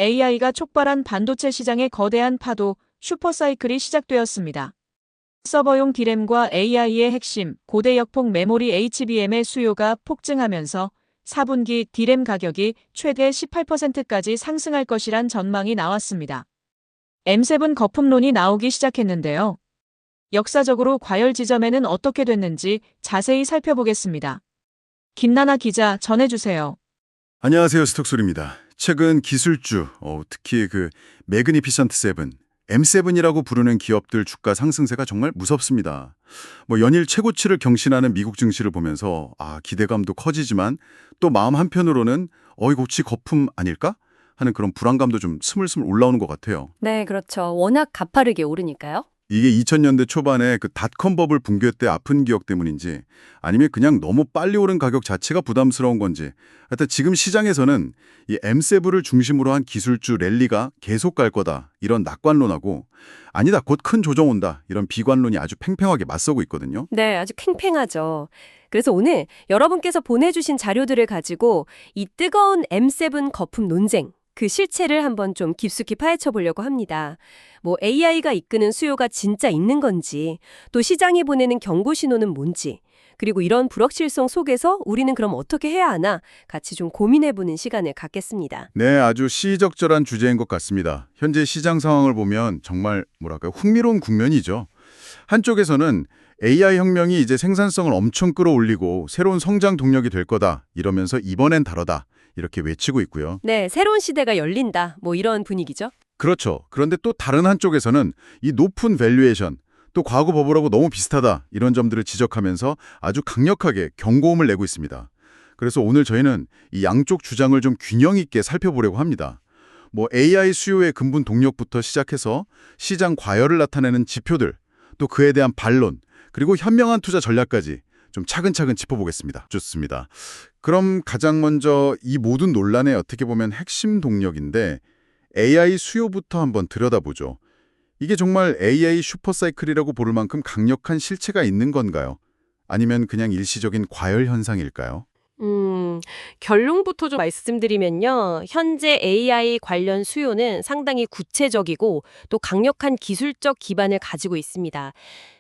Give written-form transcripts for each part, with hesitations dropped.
AI가 촉발한 반도체 시장의 거대한 파도, 슈퍼사이클이 시작되었습니다. 서버용 D램과 AI의 핵심, 고대 역폭 메모리 HBM의 수요가 폭증하면서 4분기 D램 가격이 최대 18%까지 상승할 것이란 전망이 나왔습니다. M7 거품론이 나오기 시작했는데요. 역사적으로 과열 지점에는 어떻게 됐는지 자세히 살펴보겠습니다. 김나나 기자 전해주세요. 안녕하세요. 스톡솔입니다. 최근 기술주, 특히 매그니피션트 7, M7이라고 부르는 기업들 주가 상승세가 정말 무섭습니다. 연일 최고치를 경신하는 미국 증시를 보면서 기대감도 커지지만 또 마음 한편으로는 이거 혹시 거품 아닐까? 하는 그런 불안감도 좀 스물스물 올라오는 것 같아요. 네, 그렇죠. 워낙 가파르게 오르니까요. 이게 2000년대 초반에 닷컴 버블 붕괴 때 아픈 기억 때문인지 아니면 그냥 너무 빨리 오른 가격 자체가 부담스러운 건지 하여튼 지금 시장에서는 이 M7을 중심으로 한 기술주 랠리가 계속 갈 거다 이런 낙관론하고 아니다 곧 큰 조정 온다 이런 비관론이 아주 팽팽하게 맞서고 있거든요. 네, 아주 팽팽하죠. 그래서 오늘 여러분께서 보내주신 자료들을 가지고 이 뜨거운 M7 거품 논쟁, 그 실체를 한번 좀 깊숙이 파헤쳐 보려고 합니다. AI가 이끄는 수요가 진짜 있는 건지, 또 시장이 보내는 경고 신호는 뭔지, 그리고 이런 불확실성 속에서 우리는 그럼 어떻게 해야 하나 같이 좀 고민해보는 시간을 갖겠습니다. 네, 아주 시의적절한 주제인 것 같습니다. 현재 시장 상황을 보면 정말 흥미로운 국면이죠. 한쪽에서는 AI 혁명이 이제 생산성을 엄청 끌어올리고 새로운 성장 동력이 될 거다 이러면서 이번엔 다르다 이렇게 외치고 있고요. 네, 새로운 시대가 열린다. 이런 분위기죠. 그렇죠. 그런데 또 다른 한쪽에서는 이 높은 밸류에이션, 또 과거 버블하고 너무 비슷하다 이런 점들을 지적하면서 아주 강력하게 경고음을 내고 있습니다. 그래서 오늘 저희는 이 양쪽 주장을 좀 균형 있게 살펴보려고 합니다. AI 수요의 근본 동력부터 시작해서 시장 과열을 나타내는 지표들, 또 그에 대한 반론, 그리고 현명한 투자 전략까지 좀 차근차근 짚어보겠습니다. 좋습니다. 그럼 가장 먼저 이 모든 논란의 어떻게 보면 핵심 동력인데 AI 수요부터 한번 들여다보죠. 이게 정말 AI 슈퍼사이클이라고 부를 만큼 강력한 실체가 있는 건가요? 아니면 그냥 일시적인 과열 현상일까요? 결론부터 좀 말씀드리면요. 현재 AI 관련 수요는 상당히 구체적이고 또 강력한 기술적 기반을 가지고 있습니다.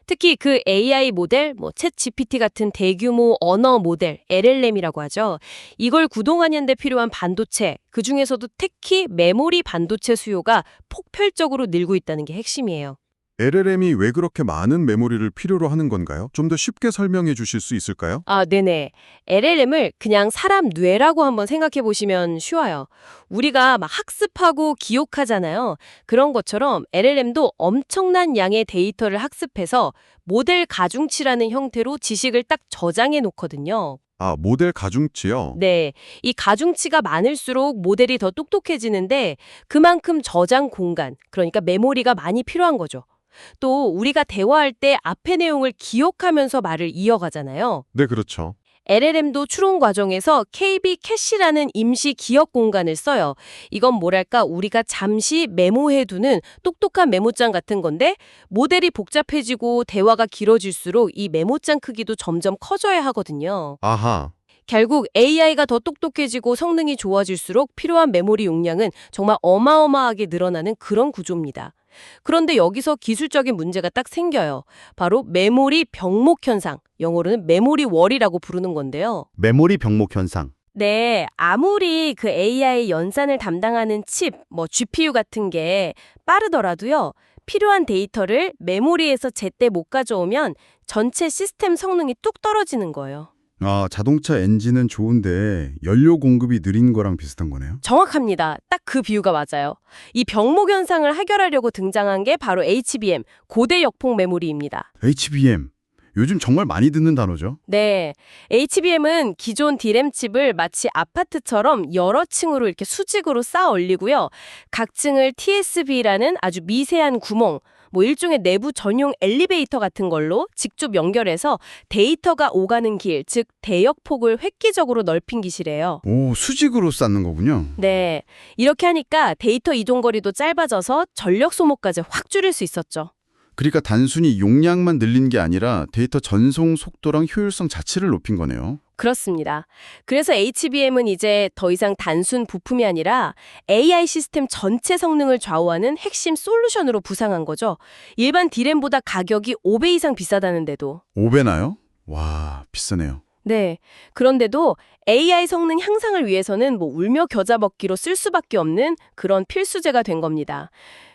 특히 그 AI 모델, 챗 GPT 같은 대규모 언어 모델, LLM이라고 하죠. 이걸 구동하는 데 필요한 반도체, 그중에서도 특히 메모리 반도체 수요가 폭발적으로 늘고 있다는 게 핵심이에요. LLM이 왜 그렇게 많은 메모리를 필요로 하는 건가요? 좀 더 쉽게 설명해 주실 수 있을까요? 네네. LLM을 그냥 사람 뇌라고 한번 생각해 보시면 쉬워요. 우리가 학습하고 기억하잖아요. 그런 것처럼 LLM도 엄청난 양의 데이터를 학습해서 모델 가중치라는 형태로 지식을 딱 저장해 놓거든요. 모델 가중치요? 네. 이 가중치가 많을수록 모델이 더 똑똑해지는데 그만큼 저장 공간, 그러니까 메모리가 많이 필요한 거죠. 또 우리가 대화할 때 앞의 내용을 기억하면서 말을 이어가잖아요. 네, 그렇죠. LLM도 추론 과정에서 KB 캐시라는 임시 기억 공간을 써요. 이건 우리가 잠시 메모해두는 똑똑한 메모장 같은 건데 모델이 복잡해지고 대화가 길어질수록 이 메모장 크기도 점점 커져야 하거든요. 아하. 결국 AI가 더 똑똑해지고 성능이 좋아질수록 필요한 메모리 용량은 정말 어마어마하게 늘어나는 그런 구조입니다. 그런데 여기서 기술적인 문제가 딱 생겨요. 바로 메모리 병목 현상, 영어로는 메모리 월이라고 부르는 건데요. 메모리 병목 현상. 네, 아무리 그 AI 연산을 담당하는 칩, GPU 같은 게 빠르더라도요. 필요한 데이터를 메모리에서 제때 못 가져오면 전체 시스템 성능이 뚝 떨어지는 거예요. 자동차 엔진은 좋은데 연료 공급이 느린 거랑 비슷한 거네요. 정확합니다. 딱 그 비유가 맞아요. 이 병목 현상을 해결하려고 등장한 게 바로 HBM, 고대 역폭 메모리입니다. HBM. 요즘 정말 많이 듣는 단어죠. 네, HBM은 기존 D램 칩을 마치 아파트처럼 여러 층으로 이렇게 수직으로 쌓아 올리고요. 각 층을 TSV라는 아주 미세한 구멍, 일종의 내부 전용 엘리베이터 같은 걸로 직접 연결해서 데이터가 오가는 길, 즉 대역폭을 획기적으로 넓힌 기술이에요. 수직으로 쌓는 거군요. 네, 이렇게 하니까 데이터 이동 거리도 짧아져서 전력 소모까지 확 줄일 수 있었죠. 그러니까 단순히 용량만 늘린 게 아니라 데이터 전송 속도랑 효율성 자체를 높인 거네요. 그렇습니다. 그래서 HBM은 이제 더 이상 단순 부품이 아니라 AI 시스템 전체 성능을 좌우하는 핵심 솔루션으로 부상한 거죠. 일반 D램보다 가격이 5배 이상 비싸다는데도. 5배나요? 와, 비싸네요. 네. 그런데도 AI 성능 향상을 위해서는 울며 겨자 먹기로 쓸 수밖에 없는 그런 필수제가 된 겁니다.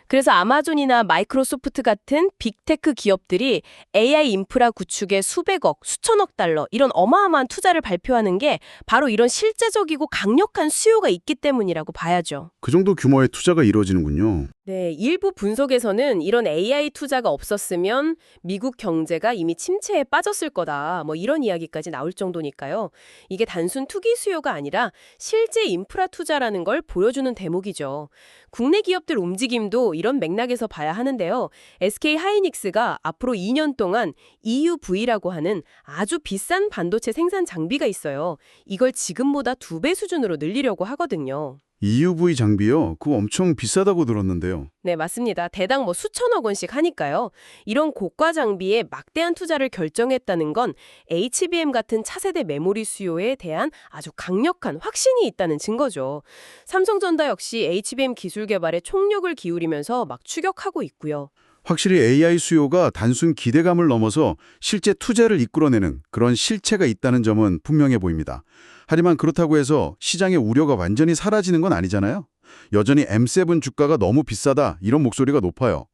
그래서 아마존이나 마이크로소프트 같은 빅테크 기업들이 AI 인프라 구축에 수백억, 수천억 달러 이런 어마어마한 투자를 발표하는 게 바로 이런 실제적이고 강력한 수요가 있기 때문이라고 봐야죠. 그 정도 규모의 투자가 이루어지는군요. 네, 일부 분석에서는 이런 AI 투자가 없었으면 미국 경제가 이미 침체에 빠졌을 거다. 이런 이야기까지 나올 정도니까요. 이게 단순 투기 수요가 아니라 실제 인프라 투자라는 걸 보여주는 대목이죠. 국내 기업들 움직임도 이런 맥락에서 봐야 하는데요. SK 하이닉스가 앞으로 2년 동안 EUV라고 하는 아주 비싼 반도체 생산 장비가 있어요. 이걸 지금보다 2배 수준으로 늘리려고 하거든요. EUV 장비요? 그거 엄청 비싸다고 들었는데요. 네, 맞습니다. 대당 수천억 원씩 하니까요. 이런 고가 장비에 막대한 투자를 결정했다는 건 HBM 같은 차세대 메모리 수요에 대한 아주 강력한 확신이 있다는 증거죠. 삼성전자 역시 HBM 기술 개발에 총력을 기울이면서 막 추격하고 있고요. 확실히 AI 수요가 단순 기대감을 넘어서 실제 투자를 이끌어내는 그런 실체가 있다는 점은 분명해 보입니다. 하지만 그렇다고 해서 시장의 우려가 완전히 사라지는 건 아니잖아요. 여전히 M7 주가가 너무 비싸다 이런 목소리가 높아요.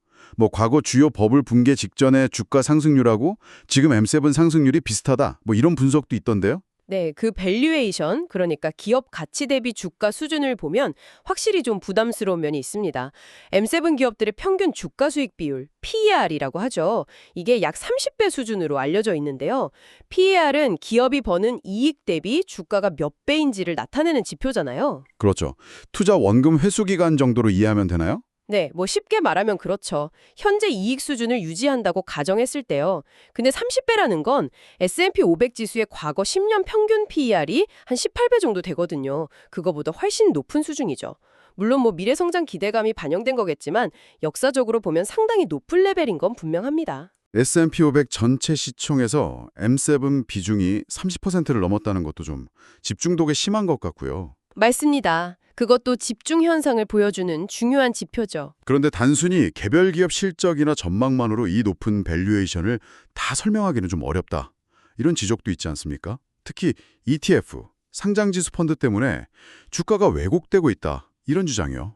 과거 주요 버블 붕괴 직전의 주가 상승률하고 지금 M7 상승률이 비슷하다 이런 분석도 있던데요. 네, 그 밸류에이션, 그러니까 기업 가치 대비 주가 수준을 보면 확실히 좀 부담스러운 면이 있습니다. M7 기업들의 평균 주가 수익 비율, PER이라고 하죠. 이게 약 30배 수준으로 알려져 있는데요. PER은 기업이 버는 이익 대비 주가가 몇 배인지를 나타내는 지표잖아요. 그렇죠. 투자 원금 회수 기간 정도로 이해하면 되나요? 네, 쉽게 말하면 그렇죠. 현재 이익 수준을 유지한다고 가정했을 때요. 근데 30배라는 건 S&P 500 지수의 과거 10년 평균 PER이 한 18배 정도 되거든요. 그거보다 훨씬 높은 수준이죠. 물론 미래 성장 기대감이 반영된 거겠지만 역사적으로 보면 상당히 높은 레벨인 건 분명합니다. S&P 500 전체 시총에서 M7 비중이 30%를 넘었다는 것도 좀 집중도가 심한 것 같고요. 맞습니다. 그것도 집중 현상을 보여주는 중요한 지표죠. 그런데 단순히 개별 기업 실적이나 전망만으로 이 높은 밸류에이션을 다 설명하기는 좀 어렵다. 이런 지적도 있지 않습니까? 특히 ETF, 상장지수 펀드 때문에 주가가 왜곡되고 있다. 이런 주장이요.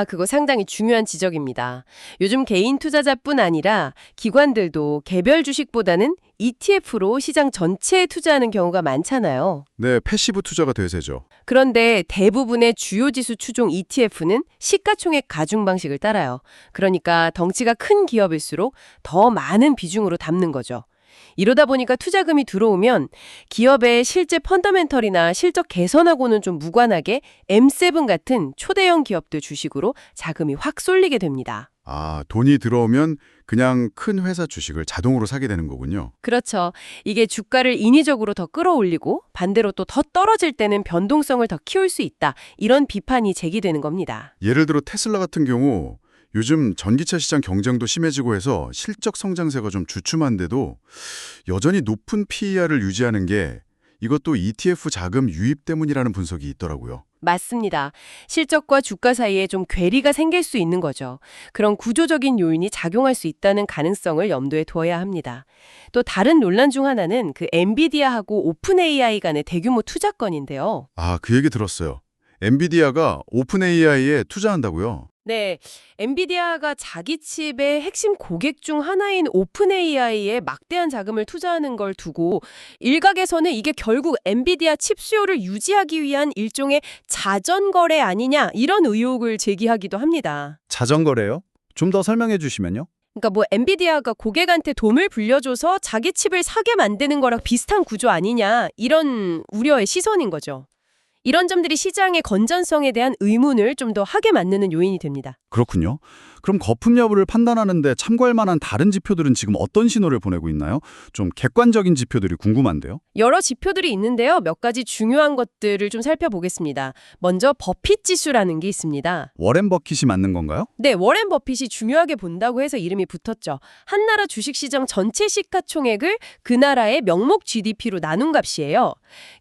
그거 상당히 중요한 지적입니다. 요즘 개인 투자자뿐 아니라 기관들도 개별 주식보다는 ETF로 시장 전체에 투자하는 경우가 많잖아요. 네, 패시브 투자가 대세죠. 그런데 대부분의 주요 지수 추종 ETF는 시가총액 가중 방식을 따라요. 그러니까 덩치가 큰 기업일수록 더 많은 비중으로 담는 거죠. 이러다 보니까 투자금이 들어오면 기업의 실제 펀더멘털이나 실적 개선하고는 좀 무관하게 M7 같은 초대형 기업들 주식으로 자금이 확 쏠리게 됩니다. 돈이 들어오면 그냥 큰 회사 주식을 자동으로 사게 되는 거군요. 그렇죠. 이게 주가를 인위적으로 더 끌어올리고 반대로 또 더 떨어질 때는 변동성을 더 키울 수 있다. 이런 비판이 제기되는 겁니다. 예를 들어 테슬라 같은 경우 요즘 전기차 시장 경쟁도 심해지고 해서 실적 성장세가 좀 주춤한데도 여전히 높은 PER을 유지하는 게 이것도 ETF 자금 유입 때문이라는 분석이 있더라고요. 맞습니다. 실적과 주가 사이에 좀 괴리가 생길 수 있는 거죠. 그런 구조적인 요인이 작용할 수 있다는 가능성을 염두에 두어야 합니다. 또 다른 논란 중 하나는 그 엔비디아하고 오픈 AI 간의 대규모 투자 건인데요. 그 얘기 들었어요. 엔비디아가 오픈 AI에 투자한다고요? 네, 엔비디아가 자기 칩의 핵심 고객 중 하나인 오픈 AI에 막대한 자금을 투자하는 걸 두고 일각에서는 이게 결국 엔비디아 칩 수요를 유지하기 위한 일종의 자전거래 아니냐 이런 의혹을 제기하기도 합니다. 자전거래요? 좀 더 설명해 주시면요. 그러니까 엔비디아가 고객한테 돈을 불려줘서 자기 칩을 사게 만드는 거랑 비슷한 구조 아니냐 이런 우려의 시선인 거죠. 이런 점들이 시장의 건전성에 대한 의문을 좀 더 하게 만드는 요인이 됩니다. 그렇군요. 그럼 거품 여부를 판단하는데 참고할 만한 다른 지표들은 지금 어떤 신호를 보내고 있나요? 좀 객관적인 지표들이 궁금한데요. 여러 지표들이 있는데요. 몇 가지 중요한 것들을 좀 살펴보겠습니다. 먼저 버핏 지수라는 게 있습니다. 워렌 버킷이 맞는 건가요? 네, 워렌 버핏이 중요하게 본다고 해서 이름이 붙었죠. 한 나라 주식시장 전체 시가총액을 그 나라의 명목 GDP로 나눈 값이에요.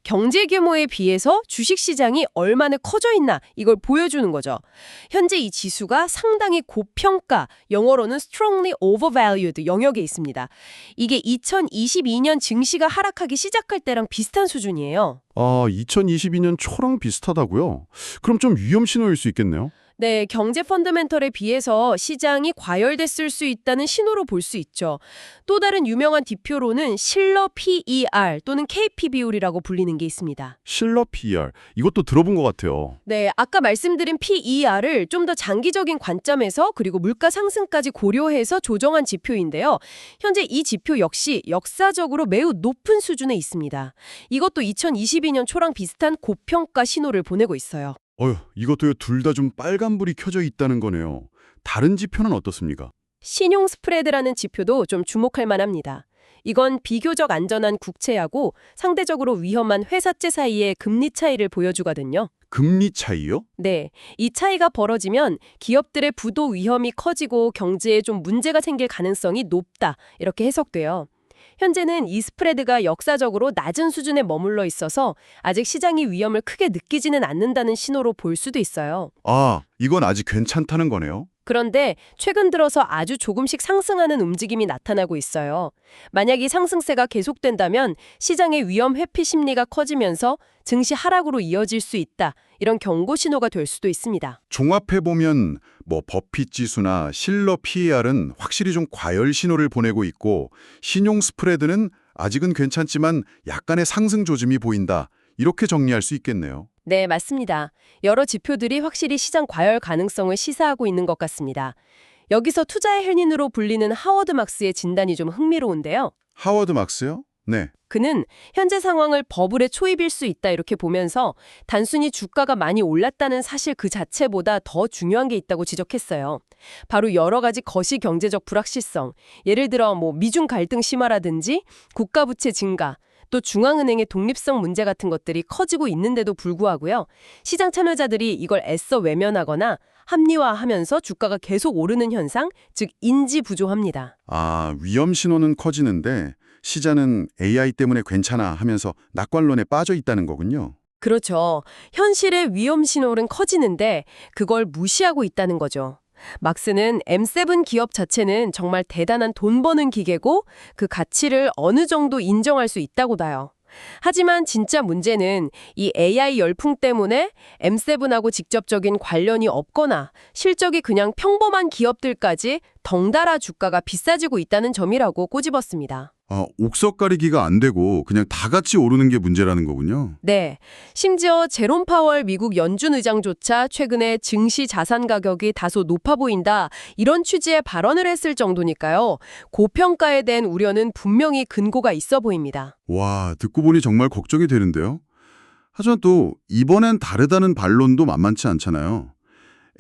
경제 규모에 비해서 주식시장이 얼마나 커져 있나 이걸 보여주는 거죠. 현재 이 지수가 상당히 고평가, 영어로는 strongly overvalued 영역에 있습니다. 이게 2022년 증시가 하락하기 시작할 때랑 비슷한 수준이에요. 2022년 초랑 비슷하다고요? 그럼 좀 위험 신호일 수 있겠네요. 네, 경제 펀더멘털에 비해서 시장이 과열됐을 수 있다는 신호로 볼 수 있죠. 또 다른 유명한 지표로는 실러 PER 또는 KP 비율이라고 불리는 게 있습니다. 실러 PER, 이것도 들어본 것 같아요. 네, 아까 말씀드린 PER을 좀 더 장기적인 관점에서 그리고 물가 상승까지 고려해서 조정한 지표인데요. 현재 이 지표 역시 역사적으로 매우 높은 수준에 있습니다. 이것도 2022년 초랑 비슷한 고평가 신호를 보내고 있어요. 이것도요, 둘 다 좀 빨간불이 켜져 있다는 거네요. 다른 지표는 어떻습니까? 신용 스프레드라는 지표도 좀 주목할 만합니다. 이건 비교적 안전한 국채하고 상대적으로 위험한 회사채 사이의 금리 차이를 보여주거든요. 금리 차이요? 네, 이 차이가 벌어지면 기업들의 부도 위험이 커지고 경제에 좀 문제가 생길 가능성이 높다, 이렇게 해석돼요. 현재는 이 스프레드가 역사적으로 낮은 수준에 머물러 있어서 아직 시장이 위험을 크게 느끼지는 않는다는 신호로 볼 수도 있어요. 이건 아직 괜찮다는 거네요. 그런데 최근 들어서 아주 조금씩 상승하는 움직임이 나타나고 있어요. 만약 이 상승세가 계속된다면 시장의 위험 회피 심리가 커지면서 증시 하락으로 이어질 수 있다. 이런 경고 신호가 될 수도 있습니다. 종합해보면 버핏 지수나 실러 PER은 확실히 좀 과열 신호를 보내고 있고 신용 스프레드는 아직은 괜찮지만 약간의 상승 조짐이 보인다. 이렇게 정리할 수 있겠네요. 네, 맞습니다. 여러 지표들이 확실히 시장 과열 가능성을 시사하고 있는 것 같습니다. 여기서 투자의 헬린으로 불리는 하워드 막스의 진단이 좀 흥미로운데요. 하워드 막스요? 네. 그는 현재 상황을 버블의 초입일 수 있다 이렇게 보면서 단순히 주가가 많이 올랐다는 사실 그 자체보다 더 중요한 게 있다고 지적했어요. 바로 여러 가지 거시 경제적 불확실성, 예를 들어 미중 갈등 심화라든지 국가 부채 증가, 또 중앙은행의 독립성 문제 같은 것들이 커지고 있는데도 불구하고요. 시장 참여자들이 이걸 애써 외면하거나 합리화하면서 주가가 계속 오르는 현상, 즉 인지 부조합니다. 위험 신호는 커지는데 시장은 AI 때문에 괜찮아 하면서 낙관론에 빠져 있다는 거군요. 그렇죠. 현실의 위험 신호는 커지는데 그걸 무시하고 있다는 거죠. 막스는 M7 기업 자체는 정말 대단한 돈 버는 기계고 그 가치를 어느 정도 인정할 수 있다고 봐요. 하지만 진짜 문제는 이 AI 열풍 때문에 M7하고 직접적인 관련이 없거나 실적이 그냥 평범한 기업들까지 덩달아 주가가 비싸지고 있다는 점이라고 꼬집었습니다. 옥석 가리기가 안 되고 그냥 다 같이 오르는 게 문제라는 거군요. 네. 심지어 제롬 파월 미국 연준 의장조차 최근에 증시 자산 가격이 다소 높아 보인다. 이런 취지의 발언을 했을 정도니까요. 고평가에 대한 우려는 분명히 근거가 있어 보입니다. 와, 듣고 보니 정말 걱정이 되는데요. 하지만 또 이번엔 다르다는 반론도 만만치 않잖아요.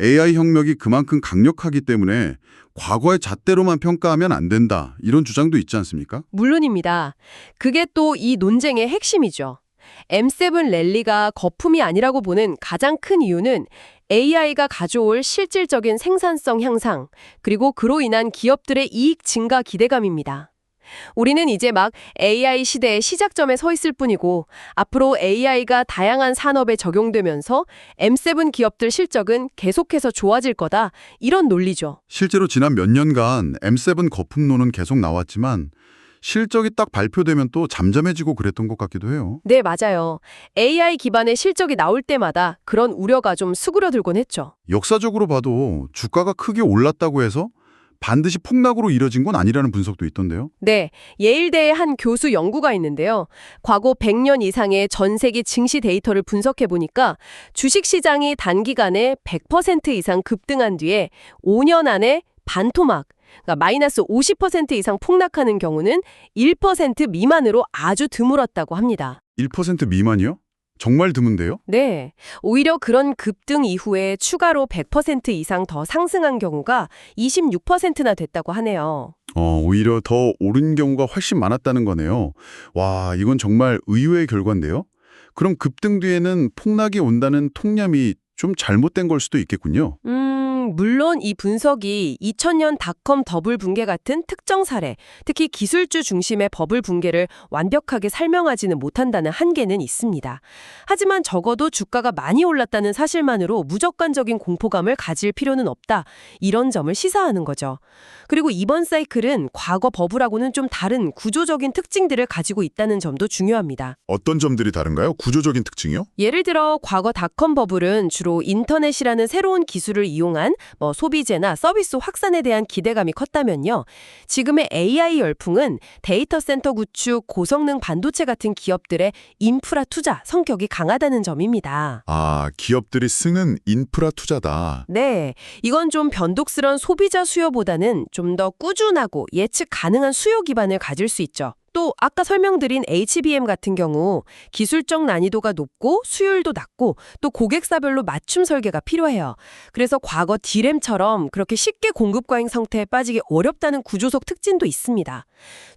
AI 혁명이 그만큼 강력하기 때문에 과거의 잣대로만 평가하면 안 된다. 이런 주장도 있지 않습니까? 물론입니다. 그게 또 이 논쟁의 핵심이죠. M7 랠리가 거품이 아니라고 보는 가장 큰 이유는 AI가 가져올 실질적인 생산성 향상, 그리고 그로 인한 기업들의 이익 증가 기대감입니다. 우리는 이제 막 AI 시대의 시작점에 서 있을 뿐이고 앞으로 AI가 다양한 산업에 적용되면서 M7 기업들 실적은 계속해서 좋아질 거다. 이런 논리죠. 실제로 지난 몇 년간 M7 거품론은 계속 나왔지만 실적이 딱 발표되면 또 잠잠해지고 그랬던 것 같기도 해요. 네, 맞아요. AI 기반의 실적이 나올 때마다 그런 우려가 좀 수그러들곤 했죠. 역사적으로 봐도 주가가 크게 올랐다고 해서 반드시 폭락으로 이뤄진 건 아니라는 분석도 있던데요. 네, 예일대의 한 교수 연구가 있는데요. 과거 100년 이상의 전 세계 증시 데이터를 분석해 보니까 주식시장이 단기간에 100% 이상 급등한 뒤에 5년 안에 반토막, 그러니까 마이너스 50% 이상 폭락하는 경우는 1% 미만으로 아주 드물었다고 합니다. 1% 미만이요? 정말 드문데요? 네. 오히려 그런 급등 이후에 추가로 100% 이상 더 상승한 경우가 26%나 됐다고 하네요. 오히려 더 오른 경우가 훨씬 많았다는 거네요. 와, 이건 정말 의외의 결과인데요. 그럼 급등 뒤에는 폭락이 온다는 통념이 좀 잘못된 걸 수도 있겠군요. 물론 이 분석이 2000년 닷컴 더블 붕괴 같은 특정 사례, 특히 기술주 중심의 버블 붕괴를 완벽하게 설명하지는 못한다는 한계는 있습니다. 하지만 적어도 주가가 많이 올랐다는 사실만으로 무조건적인 공포감을 가질 필요는 없다. 이런 점을 시사하는 거죠. 그리고 이번 사이클은 과거 버블하고는 좀 다른 구조적인 특징들을 가지고 있다는 점도 중요합니다. 어떤 점들이 다른가요? 구조적인 특징이요? 예를 들어 과거 닷컴 버블은 주로 인터넷이라는 새로운 기술을 이용한 소비재나 서비스 확산에 대한 기대감이 컸다면요. 지금의 AI 열풍은 데이터 센터 구축, 고성능 반도체 같은 기업들의 인프라 투자 성격이 강하다는 점입니다. 아, 기업들이 쓰는 인프라 투자다. 네, 이건 좀 변동스러운 소비자 수요보다는 좀 더 꾸준하고 예측 가능한 수요 기반을 가질 수 있죠. 또 아까 설명드린 HBM 같은 경우 기술적 난이도가 높고 수율도 낮고 또 고객사별로 맞춤 설계가 필요해요. 그래서 과거 D램처럼 그렇게 쉽게 공급 과잉 상태에 빠지기 어렵다는 구조적 특징도 있습니다.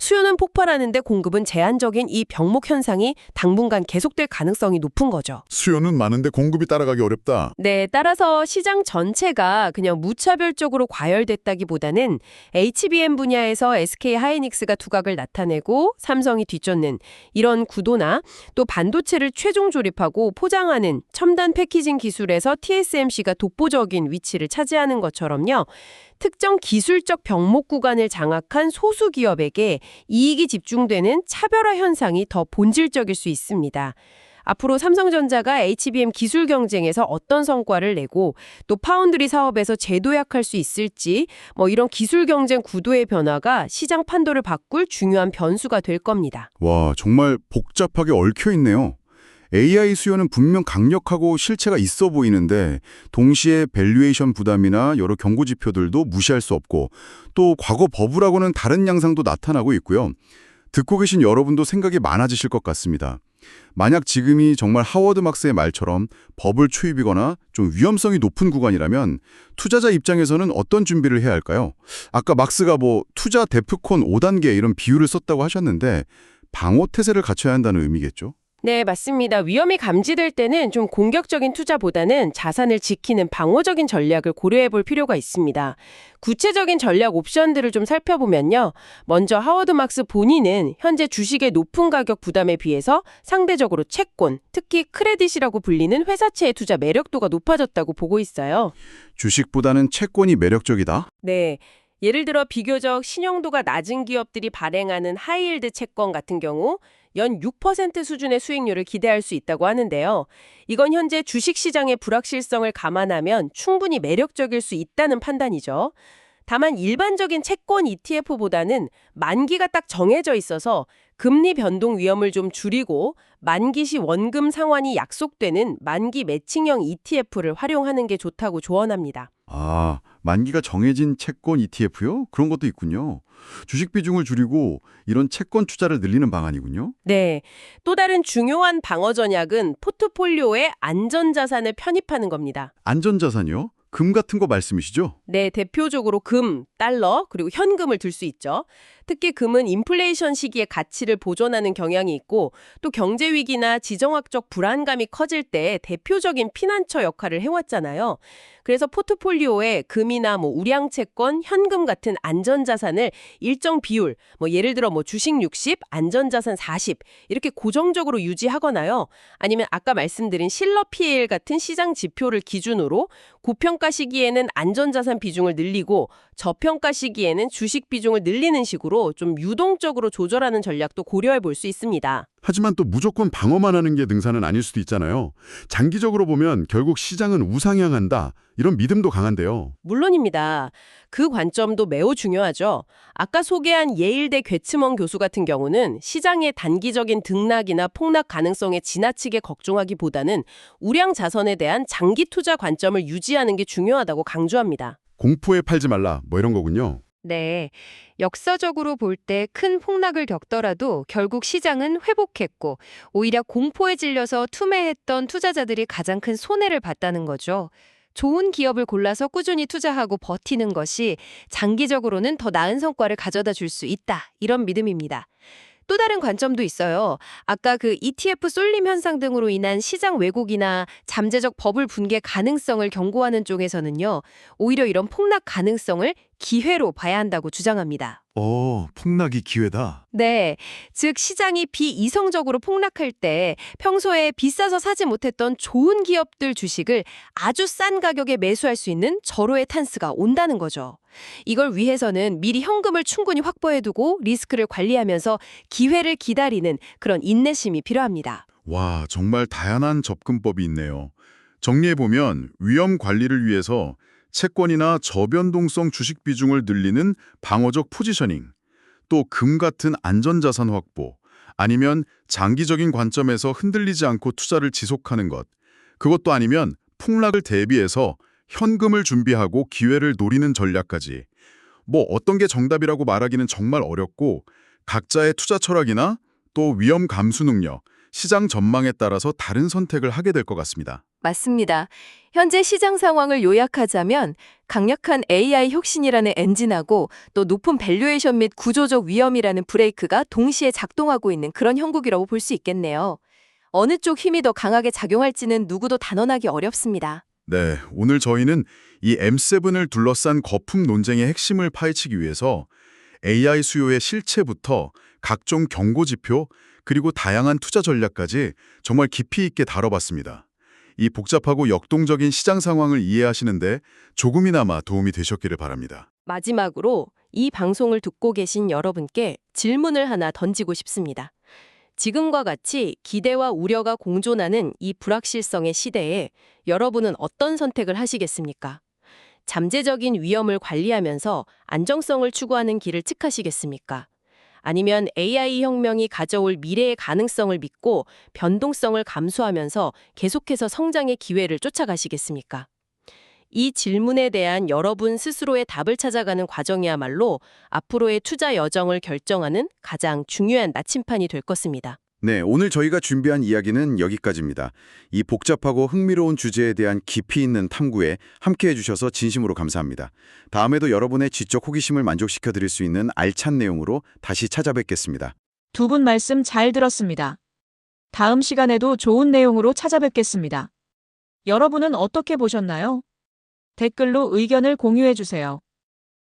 수요는 폭발하는데 공급은 제한적인 이 병목 현상이 당분간 계속될 가능성이 높은 거죠. 수요는 많은데 공급이 따라가기 어렵다. 네, 따라서 시장 전체가 그냥 무차별적으로 과열됐다기보다는 HBM 분야에서 SK 하이닉스가 두각을 나타내고 삼성이 뒤쫓는 이런 구도나 또 반도체를 최종 조립하고 포장하는 첨단 패키징 기술에서 TSMC가 독보적인 위치를 차지하는 것처럼요. 특정 기술적 병목 구간을 장악한 소수 기업에게 이익이 집중되는 차별화 현상이 더 본질적일 수 있습니다. 앞으로 삼성전자가 HBM 기술 경쟁에서 어떤 성과를 내고 또 파운드리 사업에서 재도약할 수 있을지 이런 기술 경쟁 구도의 변화가 시장 판도를 바꿀 중요한 변수가 될 겁니다. 와, 정말 복잡하게 얽혀 있네요. AI 수요는 분명 강력하고 실체가 있어 보이는데 동시에 밸류에이션 부담이나 여러 경고 지표들도 무시할 수 없고 또 과거 버블하고는 다른 양상도 나타나고 있고요. 듣고 계신 여러분도 생각이 많아지실 것 같습니다. 만약 지금이 정말 하워드 막스의 말처럼 버블 초입이거나 좀 위험성이 높은 구간이라면 투자자 입장에서는 어떤 준비를 해야 할까요? 아까 막스가 투자 데프콘 5단계 이런 비유를 썼다고 하셨는데 방어 태세를 갖춰야 한다는 의미겠죠? 네, 맞습니다. 위험이 감지될 때는 좀 공격적인 투자보다는 자산을 지키는 방어적인 전략을 고려해 볼 필요가 있습니다. 구체적인 전략 옵션들을 좀 살펴보면요. 먼저 하워드 막스 본인은 현재 주식의 높은 가격 부담에 비해서 상대적으로 채권, 특히 크레딧이라고 불리는 회사채의 투자 매력도가 높아졌다고 보고 있어요. 주식보다는 채권이 매력적이다? 네. 예를 들어 비교적 신용도가 낮은 기업들이 발행하는 하이힐드 채권 같은 경우 연 6% 수준의 수익률을 기대할 수 있다고 하는데요. 이건 현재 주식시장의 불확실성을 감안하면 충분히 매력적일 수 있다는 판단이죠. 다만 일반적인 채권 ETF보다는 만기가 딱 정해져 있어서 금리 변동 위험을 좀 줄이고 만기 시 원금 상환이 약속되는 만기 매칭형 ETF를 활용하는 게 좋다고 조언합니다. 아, 만기가 정해진 채권 ETF요? 그런 것도 있군요. 주식 비중을 줄이고 이런 채권 투자를 늘리는 방안이군요. 네. 또 다른 중요한 방어 전략은 포트폴리오에 안전자산을 편입하는 겁니다. 안전자산이요? 금 같은 거 말씀이시죠? 네, 대표적으로 금, 달러, 그리고 현금을 들 수 있죠. 특히 금은 인플레이션 시기에 가치를 보존하는 경향이 있고 또 경제 위기나 지정학적 불안감이 커질 때 대표적인 피난처 역할을 해왔잖아요. 그래서 포트폴리오에 금이나 우량 채권, 현금 같은 안전자산을 일정 비율, 예를 들어 주식 60, 안전자산 40 이렇게 고정적으로 유지하거나요. 아니면 아까 말씀드린 실러 PL 같은 시장 지표를 기준으로 고평가 시기에는 안전자산 비중을 늘리고 저평가 시기에는 주식 비중을 늘리는 식으로 좀 유동적으로 조절하는 전략도 고려해 볼 수 있습니다. 하지만 또 무조건 방어만 하는 게 능사는 아닐 수도 있잖아요. 장기적으로 보면 결국 시장은 우상향한다. 이런 믿음도 강한데요. 물론입니다. 그 관점도 매우 중요하죠. 아까 소개한 예일대 괴츠먼 교수 같은 경우는 시장의 단기적인 등락이나 폭락 가능성에 지나치게 걱정하기보다는 우량 자산에 대한 장기 투자 관점을 유지하는 게 중요하다고 강조합니다. 공포에 팔지 말라 이런 거군요. 네. 역사적으로 볼 때 큰 폭락을 겪더라도 결국 시장은 회복했고 오히려 공포에 질려서 투매했던 투자자들이 가장 큰 손해를 봤다는 거죠. 좋은 기업을 골라서 꾸준히 투자하고 버티는 것이 장기적으로는 더 나은 성과를 가져다 줄 수 있다. 이런 믿음입니다. 또 다른 관점도 있어요. 아까 그 ETF 쏠림 현상 등으로 인한 시장 왜곡이나 잠재적 버블 붕괴 가능성을 경고하는 쪽에서는요. 오히려 이런 폭락 가능성을 기회로 봐야 한다고 주장합니다. 폭락이 기회다. 네, 즉 시장이 비이성적으로 폭락할 때 평소에 비싸서 사지 못했던 좋은 기업들 주식을 아주 싼 가격에 매수할 수 있는 절호의 찬스가 온다는 거죠. 이걸 위해서는 미리 현금을 충분히 확보해두고 리스크를 관리하면서 기회를 기다리는 그런 인내심이 필요합니다. 와, 정말 다양한 접근법이 있네요. 정리해보면 위험 관리를 위해서 채권이나 저변동성 주식 비중을 늘리는 방어적 포지셔닝, 또 금 같은 안전자산 확보, 아니면 장기적인 관점에서 흔들리지 않고 투자를 지속하는 것, 그것도 아니면 폭락을 대비해서 현금을 준비하고 기회를 노리는 전략까지. 뭐 어떤 게 정답이라고 말하기는 정말 어렵고 각자의 투자 철학이나 또 위험 감수 능력, 시장 전망에 따라서 다른 선택을 하게 될 것 같습니다. 맞습니다. 현재 시장 상황을 요약하자면 강력한 AI 혁신이라는 엔진하고 또 높은 밸류에이션 및 구조적 위험이라는 브레이크가 동시에 작동하고 있는 그런 형국이라고 볼 수 있겠네요. 어느 쪽 힘이 더 강하게 작용할지는 누구도 단언하기 어렵습니다. 네, 오늘 저희는 이 M7을 둘러싼 거품 논쟁의 핵심을 파헤치기 위해서 AI 수요의 실체부터 각종 경고 지표, 그리고 다양한 투자 전략까지 정말 깊이 있게 다뤄봤습니다. 이 복잡하고 역동적인 시장 상황을 이해하시는데 조금이나마 도움이 되셨기를 바랍니다. 마지막으로 이 방송을 듣고 계신 여러분께 질문을 하나 던지고 싶습니다. 지금과 같이 기대와 우려가 공존하는 이 불확실성의 시대에 여러분은 어떤 선택을 하시겠습니까? 잠재적인 위험을 관리하면서 안정성을 추구하는 길을 택하시겠습니까? 아니면 AI 혁명이 가져올 미래의 가능성을 믿고 변동성을 감수하면서 계속해서 성장의 기회를 쫓아가시겠습니까? 이 질문에 대한 여러분 스스로의 답을 찾아가는 과정이야말로 앞으로의 투자 여정을 결정하는 가장 중요한 나침판이 될 것입니다. 네, 오늘 저희가 준비한 이야기는 여기까지입니다. 이 복잡하고 흥미로운 주제에 대한 깊이 있는 탐구에 함께해 주셔서 진심으로 감사합니다. 다음에도 여러분의 지적 호기심을 만족시켜 드릴 수 있는 알찬 내용으로 다시 찾아뵙겠습니다. 두 분 말씀 잘 들었습니다. 다음 시간에도 좋은 내용으로 찾아뵙겠습니다. 여러분은 어떻게 보셨나요? 댓글로 의견을 공유해 주세요.